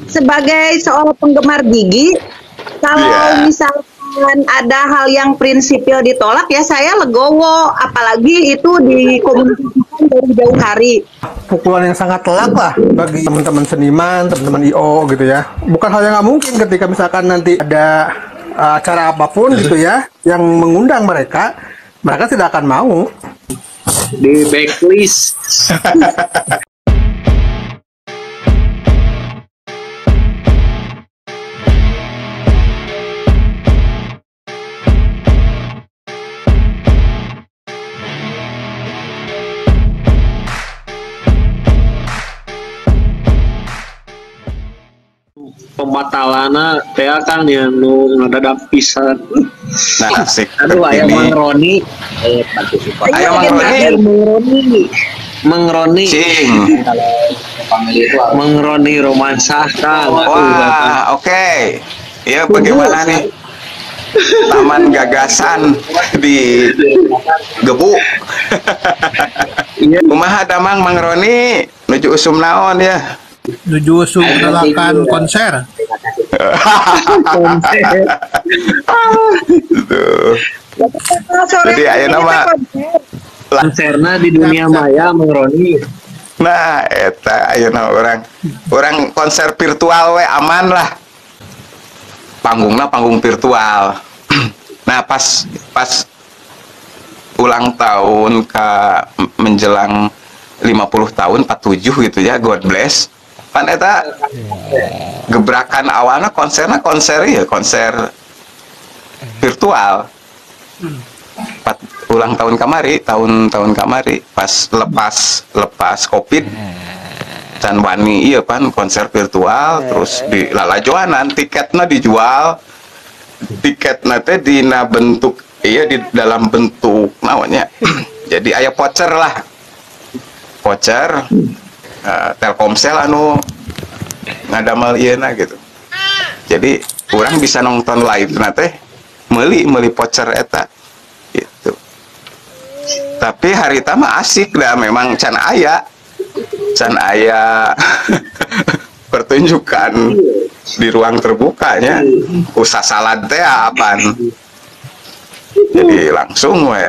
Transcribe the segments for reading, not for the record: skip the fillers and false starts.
sebagai seorang penggemar gigi, kalau misalkan ada hal yang prinsipil ditolak ya saya legowo, apalagi itu dikomunikasikan dari jauh hari. Pukulan yang sangat telak lah bagi teman-teman seniman, teman-teman IO gitu ya. Bukan hal yang nggak mungkin ketika misalkan nanti ada acara apapun gitu ya yang mengundang mereka, mereka tidak akan mau. Di backlist. Pembatalana teh kan yang nu ngadadak pisan. Nah, asik. Aduh aya Mang Roni. Aya Mang Roni. Mang Roni. Cing. Mang Roni romansah Kang. Wah, oke. Iya, bagaimana nih? Taman gagasan di Gebu. Kumaha damang Mang Roni? Nuju usum naon ya? Nuju usum penolakan konser. Jadi ayo nama konserna di dunia maya Mang Roni. Nah, eta ayo nama orang konser virtual we aman lah. Panggungnya panggung virtual. Nah, pas ulang tahun ke menjelang 50 tahun 47 gitu ya, God bless. Pan eta gebrakan awalnya konser konser virtual. Ulang tahun kamari, tahun kamari pas lepas Covid dan wani iya pan konser virtual terus di lalajoanan tiketnya dijual. Tiketnya teh dina bentuk iya di dalam bentuk namanya. Jadi aya voucher lah. Voucher Telkomsel anu ngadamel ieu gitu. Jadi orang bisa nonton live teh meuli voucher eta gitu. Tapi harita mah asik dah memang can aya pertunjukan di ruang terbukanya usah salad teh apaan. Jadi langsung we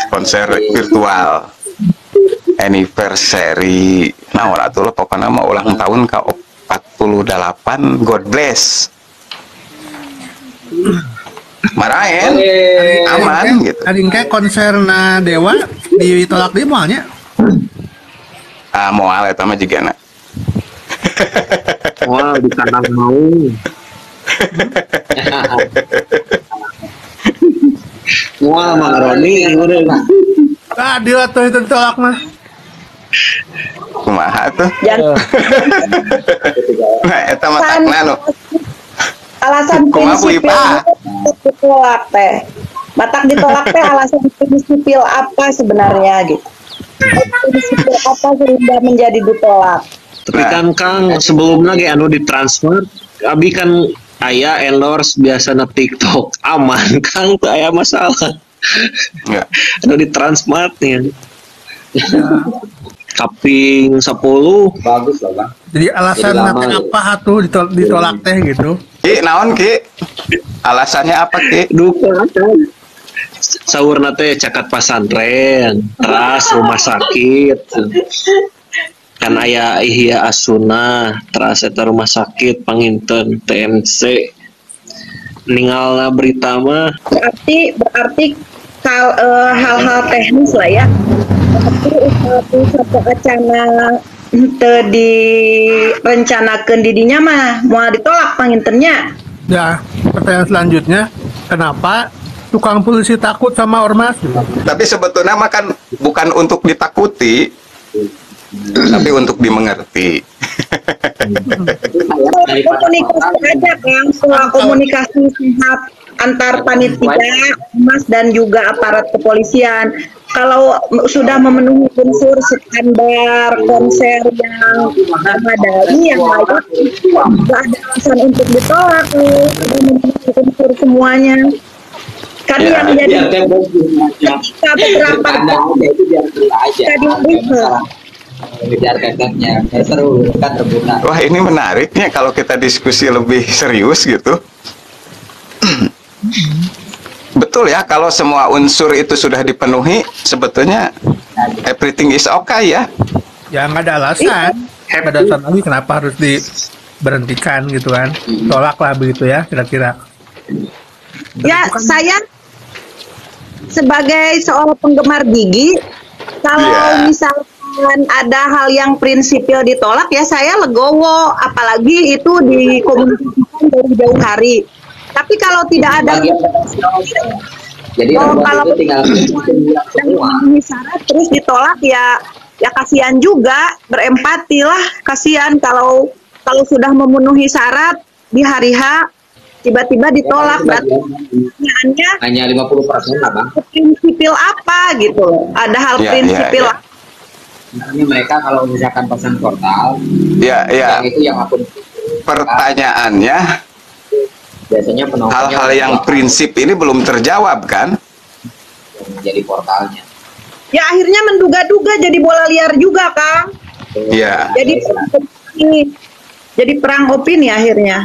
konser virtual anniversary nah ora tuh pokoknya mah ulang tahun ke 48 God bless marahin aman gitu. Ading kayak konser na Dewa ditolak di moalnya. Moal eta mah jigana. Wah, di kandang mau. Wah, Mang Roni Adil atuh itu ditolak mah. Kumaha tuh? Nah, eta mah takna nu. Alasan prinsipil ditolak teh. Batak ditolak teh alasan prinsipil apa sebenarnya gitu. Prinsipil apa sehingga menjadi ditolak? Tapi kan Kang sebelumnya ge anu ditransfer, abi kan aya endorse biasana TikTok aman Kang teu aya masalah. Enggak. Anu ditransmart ya. Kaping 10 bagus lah Bang. Jadi alasan nanti apa atuh ditolak teh gitu. Ki naon Ki? Alasannya apa Ki? Duka saurna teh cakat pasantren, teras rumah sakit. Kan aya Ihya Asuna, teras eta rumah sakit panginten TMC. Ningalna berita mah Berarti hal-hal teknis lah ya. Tapi satu acana teu direncanakeun didinya mah moal ditolak pangintennya. Ya, pertanyaan selanjutnya, kenapa tukang polisi takut sama ormas? Tapi sebetulnya mah kan bukan untuk ditakuti, tapi untuk dimengerti. Komunikasi aja kan, soal komunikasi sehat antar panitia, mas dan juga aparat kepolisian. Kalau sudah memenuhi unsur standar konser yang memadai, yang layak, nggak ada alasan untuk ditolak. Sudah memenuhi unsur semuanya. Kan yang jadi beberapa tadi Ngejar tetenya, seru kan rebutan. Wah, ini menariknya kalau kita diskusi lebih serius gitu. Betul ya, kalau semua unsur itu sudah dipenuhi, sebetulnya everything is okay ya. Ya nggak ada alasan. Nggak ada alasan lagi kenapa harus diberhentikan gitu kan. Tolak lah begitu ya kira-kira. Ya, saya sebagai seorang penggemar gigi, kalau Iya. misalkan ada hal yang prinsipil ditolak, ya saya legowo, apalagi itu dikomunikasikan dari jauh hari. Tapi kalau tidak ada Jadi kalau itu tinggal semua. memenuhi syarat terus ditolak, ya kasihan juga, berempati lah, kasihan kalau sudah memenuhi syarat di hari H tiba-tiba ditolak. Berarti pertanyaannya Hanya 50% lah, Bang. prinsipil apa gitu loh. Ada hal Ya, prinsipil ya, ya. apa? Makanya mereka kalau misalkan pesan portal, Ya, ya. yang itu yang akun Pertanyaannya, biasanya penontonnya hal-hal yang prinsip ini belum terjawab kan? menjadi portalnya. Ya akhirnya menduga-duga jadi bola liar juga, Kang. Ya, Jadi perang opini akhirnya.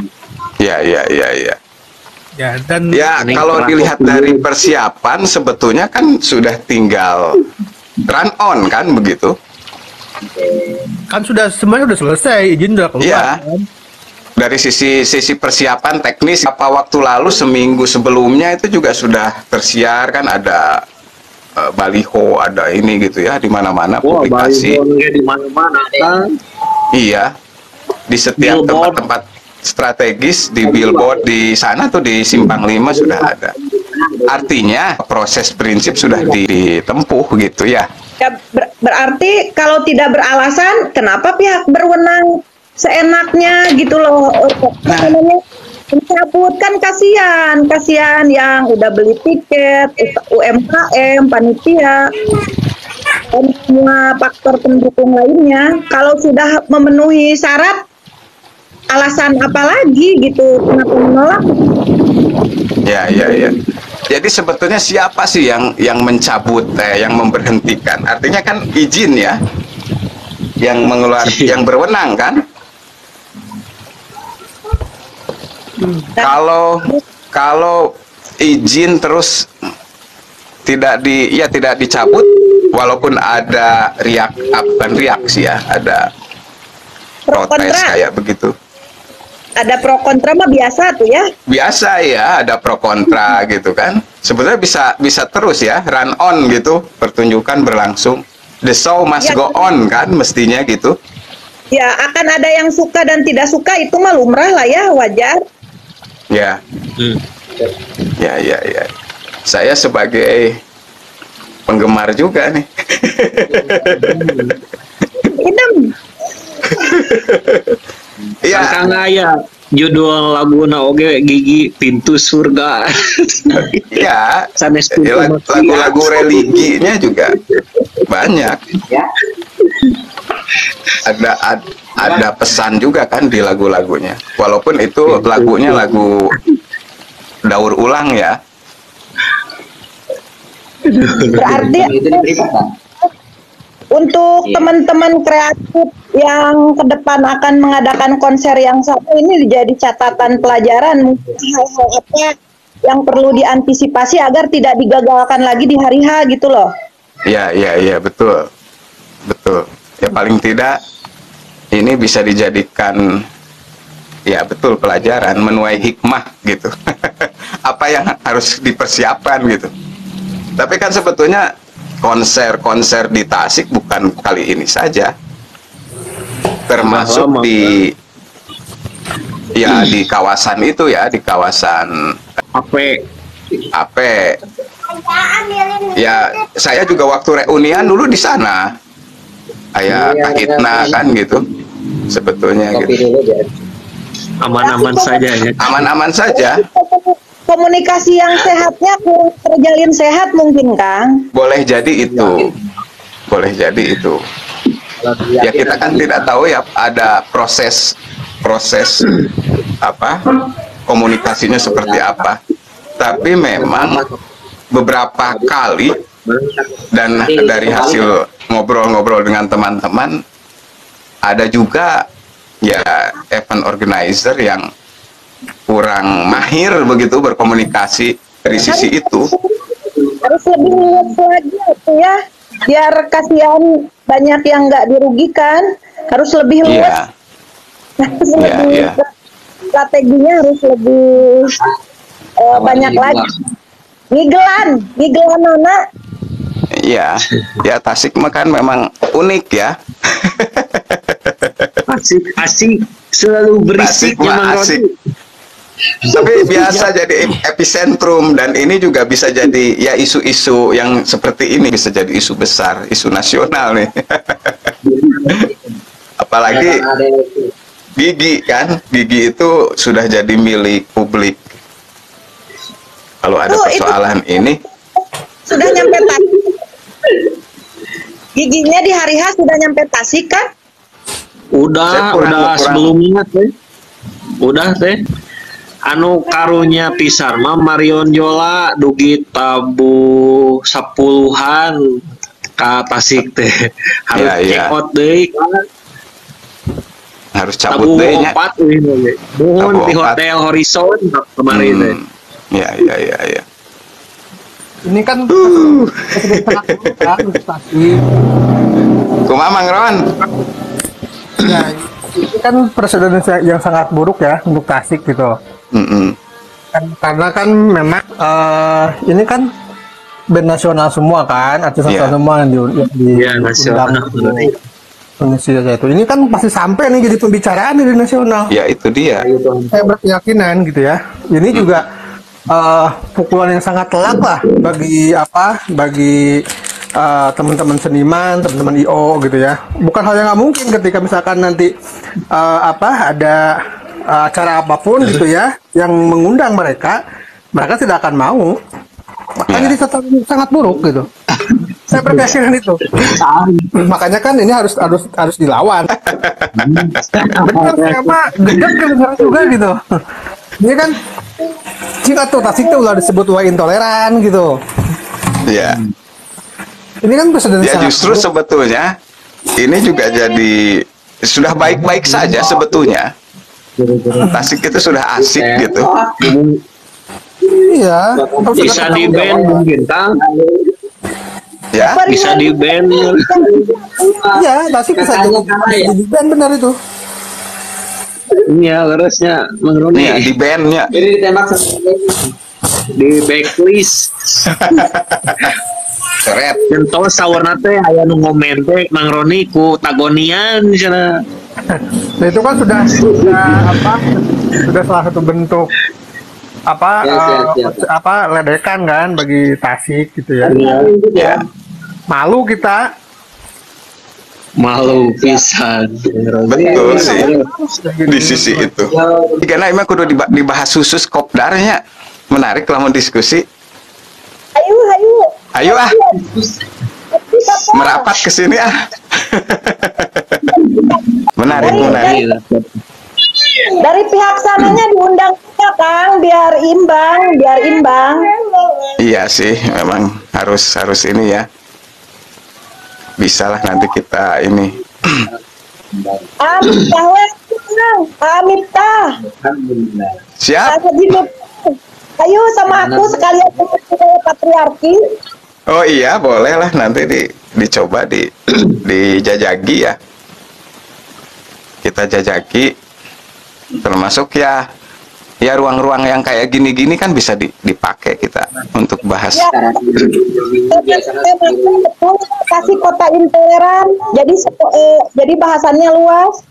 ya, ya, ya, ya. Ya dan Ya, Ini kalau kurang dilihat fokus. dari persiapan sebetulnya kan sudah tinggal run on kan begitu? kan semuanya udah selesai, izin udah keluar. Iya. Kan? Dari sisi persiapan teknis, apa waktu lalu seminggu sebelumnya itu juga sudah tersiar kan, ada baliho, ada ini gitu ya, di mana-mana Wah, publikasi. balihonya di mana-mana kan. Iya, di setiap Billboard. tempat-tempat strategis, di billboard di sana tuh di Simpang 5 sudah ada. Artinya proses prinsip sudah ditempuh gitu ya. Ya, berarti kalau tidak beralasan, kenapa pihak berwenang seenaknya gitu loh? Apa namanya? Mencabut, kan kasihan yang udah beli tiket, UMKM, panitia, dan semua faktor pendukung lainnya. Kalau sudah memenuhi syarat, alasan apa lagi gitu? Kenapa menolak? Ya, ya, ya. Jadi sebetulnya siapa sih yang mencabut, yang memberhentikan? Artinya kan izin ya, yang yang berwenang kan? Kalau izin terus tidak dicabut, walaupun ada bukan reaksi ya, ada Pro protes kontra. kayak begitu. Ada pro kontra mah biasa tuh ya. Biasa ya, ada pro kontra gitu kan. Sebetulnya bisa terus ya, run on gitu, pertunjukan berlangsung. The show must Ya. go on kan, mestinya gitu. Ya, akan ada yang suka dan tidak suka, itu mah lumrah lah ya, wajar. Ya, ya. Saya sebagai penggemar juga nih. Idem. Iya, Kang Aya judul laguna oge gigi pintu surga. iya. Sanes pintu Lagu-lagu religinya juga banyak. Ya, Ada pesan juga kan di lagu-lagunya. Walaupun itu lagunya lagu daur ulang ya. Berarti itu diterima kan? untuk Iya. teman-teman kreatif yang ke depan akan mengadakan konser yang sama, ini jadi catatan pelajaran, mungkin hal-hal apa yang perlu diantisipasi agar tidak digagalkan lagi di hari H gitu loh. Ya, betul. Ya paling tidak ini bisa dijadikan ya betul pelajaran, menuai hikmah gitu. Apa yang harus dipersiapkan gitu. Tapi kan sebetulnya konser di Tasik bukan kali ini saja. Termasuk di kawasan itu ya, di kawasan AP. Ya, saya juga waktu reunian dulu di sana. Kayak Iya, Kahitna iya. kan gitu. Sebetulnya Kopi gitu. dulu ya. aman-aman saja ya. Aman-aman saja. Komunikasi yang sehatnya kurang terjalin sehat mungkin, Kang. Boleh jadi itu. Ya kita kan tidak tahu ya ada proses apa komunikasinya seperti apa. Tapi memang beberapa kali dan dari hasil ngobrol-ngobrol dengan teman-teman, ada juga ya event organizer yang kurang mahir begitu berkomunikasi dari sisi itu. Harus lebih luas lagi itu ya, biar kasihan banyak yang nggak dirugikan. Harus lebih luas. Iya, Harus iya, lebih iya. strateginya harus lebih banyak lagi. Ngigelan anak. Iya, ya Tasik mah kan memang unik ya. Asik selalu berisik Tasik mah asik. Tapi biasa jadi epicentrum, dan ini juga bisa jadi ya isu-isu yang seperti ini bisa jadi isu besar, isu nasional nih. Apalagi Gigi kan, Gigi itu sudah jadi milik publik. Kalau ada persoalan ini Sudah nyampe Tasik. Giginya di hari H sudah nyampe Tasik kan? Udah sebelumnya teh. Udah teh. Anu karunya pisan mah Marion Jola dugi tabu 10-an ka Tasik teh. Harus check out deui. harus cabut Tabu deh nya. 4 euy. Mohon di Hotel Horizon kemarin teh. Ya. Ini kan Tasik. Kumaha Mang Ron? Ya, ini kan presiden yang sangat buruk ya untuk Tasik gitu. Karena kan memang ini kan band nasional semua kan, artis nasional semua yang nasional. Indonesia itu. Ini kan pasti sampai nih jadi pembicaraan di nasional. Ya itu dia. Saya berkeyakinan gitu ya. Ini juga pukulan yang sangat telak lah bagi teman-teman seniman, teman-teman IO gitu ya. Bukan hal yang nggak mungkin ketika misalkan nanti ada acara apapun gitu ya yang mengundang mereka tidak akan mau. Makanya jadi sangat buruk gitu. Saya berkeyakinan itu. Makanya kan ini harus dilawan. Benar, saya mah gedek juga gitu. Ini kan jika tuh Tasik tuh udah disebut intoleran gitu. Ya. Ini kan presiden Ya justru sebetulnya ini juga jadi sudah baik-baik saja sebetulnya. Tasik itu sudah asik gitu. Iya. Bisa di band mungkin Kang. Ya. Bisa di band. Iya, Tasik bisa di band benar itu. Iya, harusnya menurutnya Nih di bandnya. Jadi ditembak di backlist. Seret. Contoh sawarna teh aya nu ngomen teh Mang Roni ku tagonian cenah. Nah itu kan sudah salah satu bentuk ledekan kan bagi Tasik gitu ya. Ya. Malu kita. Malu pisan. Betul sih di sisi itu. Karena emang kudu dibahas khusus kopdarnya. Menarik lamun diskusi. Ayo ah. Merapat ke sini ah. Menarik. Dari pihak sananya diundang juga Kang biar imbang. Iya sih, memang harus ini ya. Bisalah nanti kita ini. Amita. Siap. Ayo sama aku sekalian patriarki. Oh iya, boleh lah nanti dicoba dijajaki ya. Kita jajaki, termasuk ya ruang-ruang yang kayak gini-gini kan bisa dipakai kita untuk bahas. Kasih kota intoleran, jadi bahasannya luas.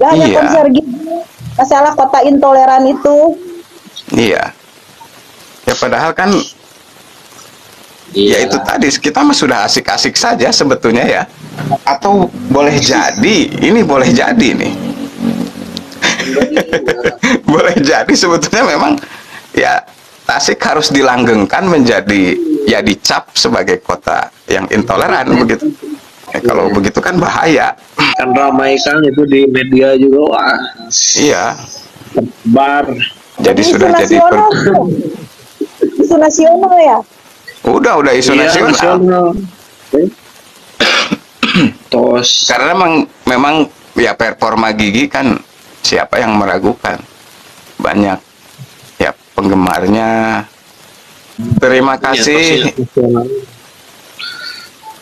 Gak hanya konser gini, masalah kota intoleran itu. Iya. Ya padahal kan ya itu tadi kita mah sudah asik-asik saja sebetulnya ya. Atau boleh jadi nih. Boleh jadi sebetulnya memang ya Tasik harus dilanggengkan menjadi ya dicap sebagai kota yang intoleran begitu. Kalau begitu kan bahaya. Kan ramai kan itu di media juga. Wah. Iya. Bar. Jadi sudah jadi isu nasional ya. Udah isu nasional. tos. Karena memang ya performa Gigi kan siapa yang meragukan, banyak ya penggemarnya. Terima kasih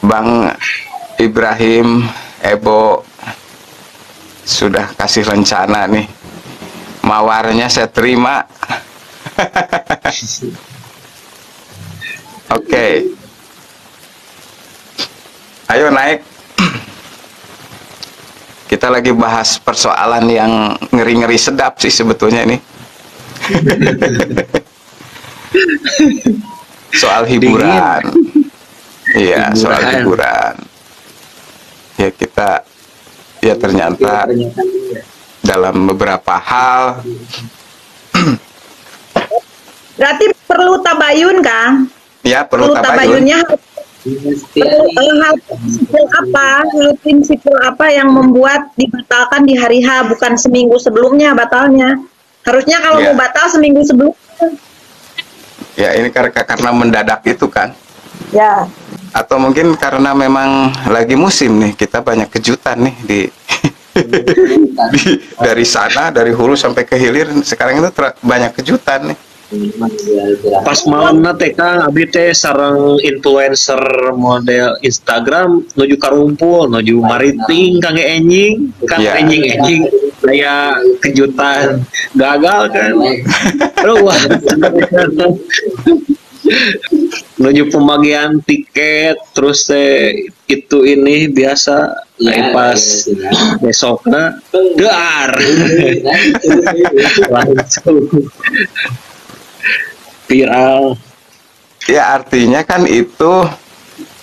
Bang Ibrahim Ebo sudah kasih rencana nih, mawarnya saya terima. Oke. Ayo naik. Kita lagi bahas persoalan yang ngeri-ngeri sedap sih sebetulnya ini. Soal hiburan. Iya, soal hiburan. Ya kita, ya ternyata dalam beberapa hal. Berarti perlu tabayun, Kang? Ya, perlu tabayun. Tabayunnya hal prinsipil apa yang membuat dibatalkan di hari H, bukan seminggu sebelumnya batalnya. Harusnya kalau mau batal seminggu sebelumnya. Ya, ini karena mendadak itu kan. Ya. Atau mungkin karena memang lagi musim nih, kita banyak kejutan nih dari sana, dari hulu sampai ke hilir. Sekarang itu banyak kejutan nih. Pas malam teh Kang abi teh sareng influencer model Instagram nuju karumpul, nuju mariting Kang enjing, Kang enjing kayak kejutan gagal kan. Wah. Nuju pembagian tiket terus itu ini biasa pas besoknya dar langsung viral. Ya artinya kan itu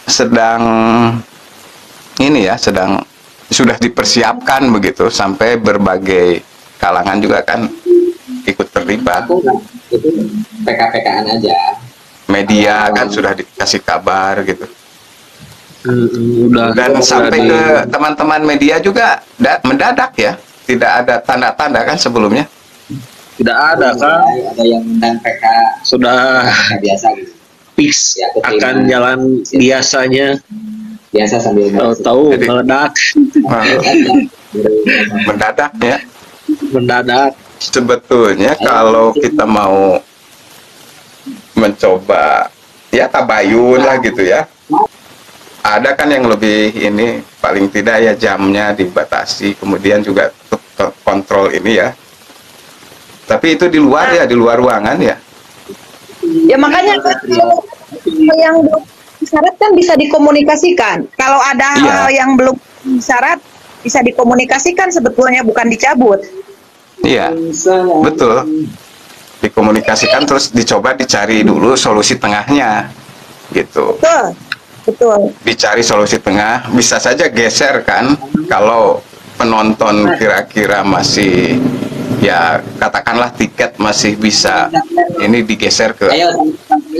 sedang ini ya, sedang sudah dipersiapkan begitu, sampai berbagai kalangan juga kan ikut terlibat. Itu PK-PKan aja. Media kan sudah dikasih kabar gitu. Udah. Dan sampai ke teman-teman media juga mendadak ya, tidak ada tanda-tanda kan sebelumnya. Tidak ada kan? Ada yang undang PK sudah biasa gitu. Fix akan jalan biasanya. Biasa sambil tahu meledak. Mendadak ya. Mendadak. Sebetulnya kalau kita mau mencoba ya tabayun lah gitu ya. Ada kan yang lebih ini, paling tidak ya jamnya dibatasi, kemudian juga kontrol ini ya. Tapi itu di luar ya, di luar ruangan ya. Ya makanya yang belum syarat kan bisa dikomunikasikan. Kalau ada hal yang belum syarat bisa dikomunikasikan sebetulnya, bukan dicabut. Iya, betul. Dikomunikasikan terus dicoba dicari dulu solusi tengahnya, gitu. Betul. Dicari solusi tengah, bisa saja geser kan, kalau penonton kira-kira masih ya katakanlah tiket masih bisa ini digeser ke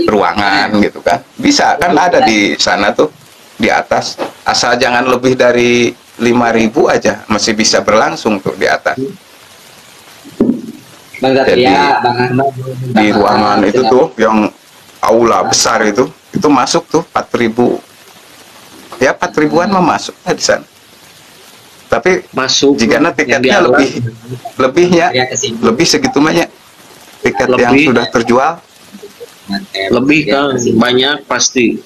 ruangan gitu kan, bisa kan, ada di sana tuh di atas, asal jangan lebih dari 5.000 aja masih bisa berlangsung tuh di atas. Jadi di ruangan itu tuh yang aula besar itu masuk tuh 4.000 ya, 4.000-an mah masuk di sana. Tapi masuk jika tiketnya lebih segitu banyak tiket yang sudah terjual, lebih kan banyak pasti.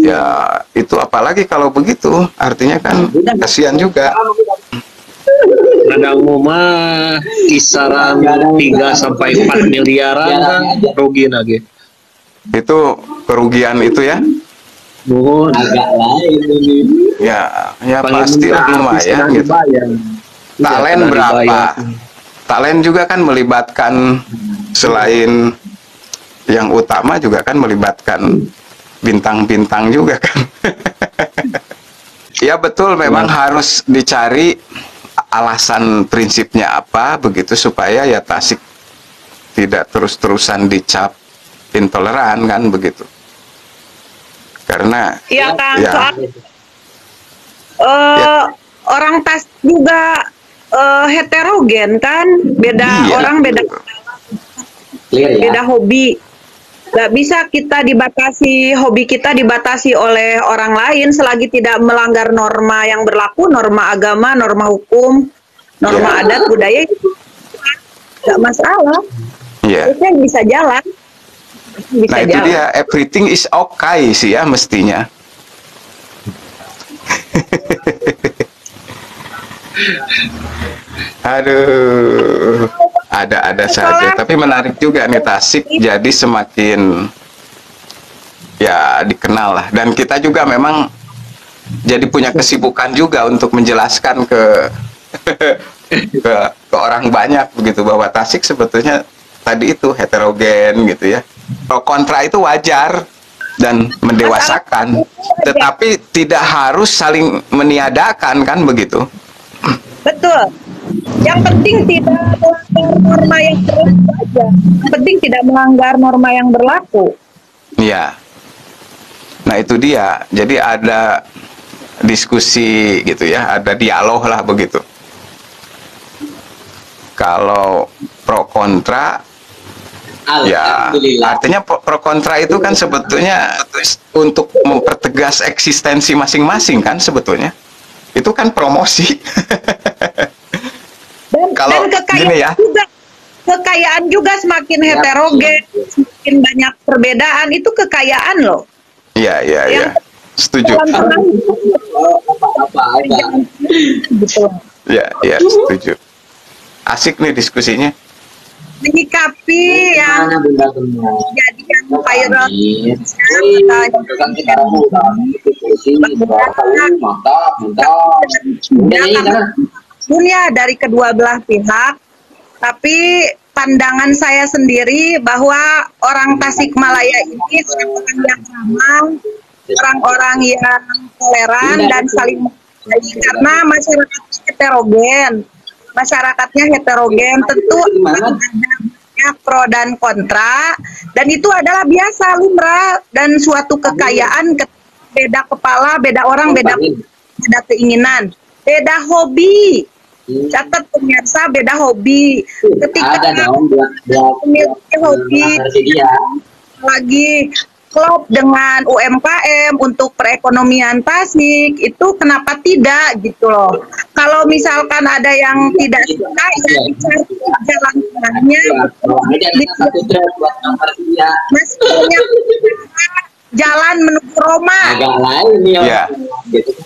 Ya itu apalagi kalau begitu, artinya kan kasihan juga. Kadang mah kisaran 3 sampai 4 miliaran kan rugi lagi. Itu kerugian itu ya. Mohon agak lain. Ya pasti lumayan gitu. Talent berapa? Talent juga kan melibatkan, selain yang utama juga kan melibatkan bintang-bintang juga kan. Ya betul, memang harus dicari alasan prinsipnya apa begitu, supaya ya Tasik tidak terus-terusan dicap intoleran kan begitu. Karena Kang, orang Tasik juga heterogen kan, beda orang, beda hobi. Gak bisa kita dibatasi, hobi kita dibatasi oleh orang lain selagi tidak melanggar norma yang berlaku, norma agama, norma hukum, norma adat, budaya, gak masalah. Harusnya bisa jalan. Bisa Nah itu jalan. dia, everything is okay sih ya mestinya. Aduh, ada saja. Tapi menarik juga nih Tasik, jadi semakin ya dikenal lah. Dan kita juga memang jadi punya kesibukan juga untuk menjelaskan ke ke orang banyak begitu, bahwa Tasik sebetulnya tadi itu heterogen gitu ya. Pro kontra itu wajar dan mendewasakan, tetapi tidak harus saling meniadakan, kan begitu. Betul. Yang penting tidak melanggar norma yang berlaku aja. Yang penting tidak melanggar norma yang berlaku. Iya. Nah itu dia. Jadi ada diskusi gitu ya, ada dialog lah begitu. Kalau pro kontra, ya artinya pro kontra itu kan sebetulnya untuk mempertegas eksistensi masing-masing kan sebetulnya. Itu kan promosi. Kalau Dan kekayaan gini ya, juga, kekayaan juga semakin heterogen, semakin banyak perbedaan, itu kekayaan loh. iya, Yang setuju. Betul. Ya, setuju. Asik nih diskusinya. Menyikapi yang kejadian viral dunia dari kedua belah pihak, tapi pandangan saya sendiri bahwa orang Tasikmalaya ini orang yang ramah, orang-orang yang toleran dan saling menghargai karena masyarakat heterogen. Masyarakatnya heterogen, tentu ada banyak pro dan kontra, dan itu adalah biasa, lumrah, dan suatu kekayaan. Beda kepala, beda orang, beda keinginan, beda hobi. Catat pemirsa, beda hobi. Ketika memiliki hobi lagi klop dengan UMKM untuk perekonomian Tasik, itu kenapa tidak gitu loh. Kalau misalkan ada yang tidak suka, ya dicari jalan tengahnya. Masih banyak jalan menuju Roma.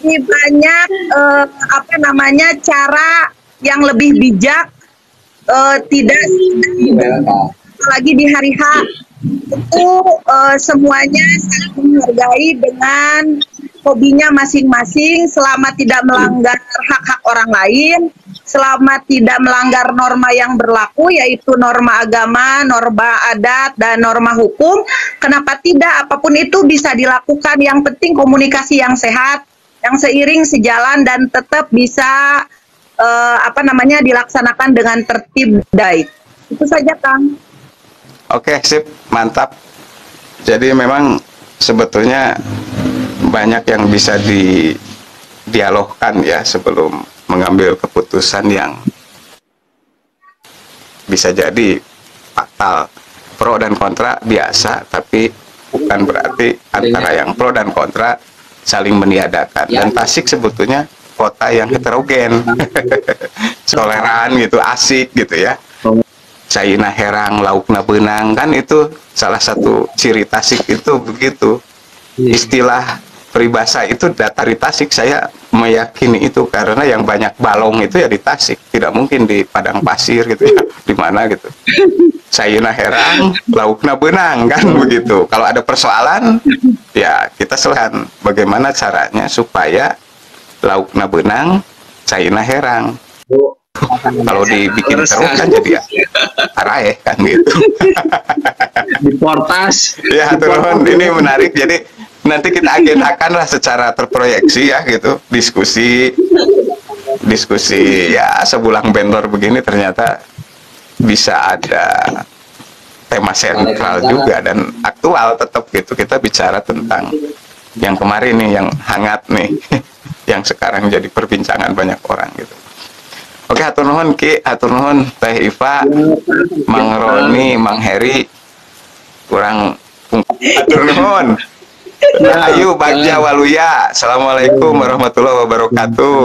Ini banyak cara yang lebih bijak, tidak lagi di hari H. Itu semuanya saling menghargai dengan hobinya masing-masing, selama tidak melanggar hak-hak orang lain, selama tidak melanggar norma yang berlaku, yaitu norma agama, norma adat, dan norma hukum. Kenapa tidak? Apapun itu bisa dilakukan, yang penting komunikasi yang sehat, yang seiring sejalan, dan tetap bisa dilaksanakan dengan tertib baik. Itu saja, Kang. Oke, sip, mantap. Jadi memang sebetulnya banyak yang bisa didialogkan ya sebelum mengambil keputusan yang bisa jadi fatal. Pro dan kontra biasa, tapi bukan berarti antara yang pro dan kontra saling meniadakan. Dan Tasik sebetulnya kota yang heterogen, toleran gitu, asik gitu ya. Caina herang, laukna benang, kan itu salah satu ciri Tasik itu begitu. Istilah peribahasa itu dari Tasik, saya meyakini itu karena yang banyak balong itu ya di Tasik, tidak mungkin di padang pasir gitu ya, di mana gitu. Caina herang, laukna benang, kan begitu. Kalau ada persoalan, ya kita selesaikan bagaimana caranya supaya laukna benang, caina herang. Kalau dibikin terus kan jadi ya araeh kan gitu. Diportas. Ya turun, ini menarik. Jadi nanti kita agendakan lah secara terproyeksi ya gitu, diskusi ya sebulan bentor begini ternyata bisa ada tema sentral juga dan aktual tetap gitu. Kita bicara tentang yang kemarin nih, yang hangat nih, yang sekarang jadi perbincangan banyak orang gitu. Oke, hatur nuhun Ki, hatur nuhun Teh Iva, Mang Roni, Mang Heri. Kurang Atur nuhun. Ayo Bagja Waluya. Assalamualaikum warahmatullahi wabarakatuh.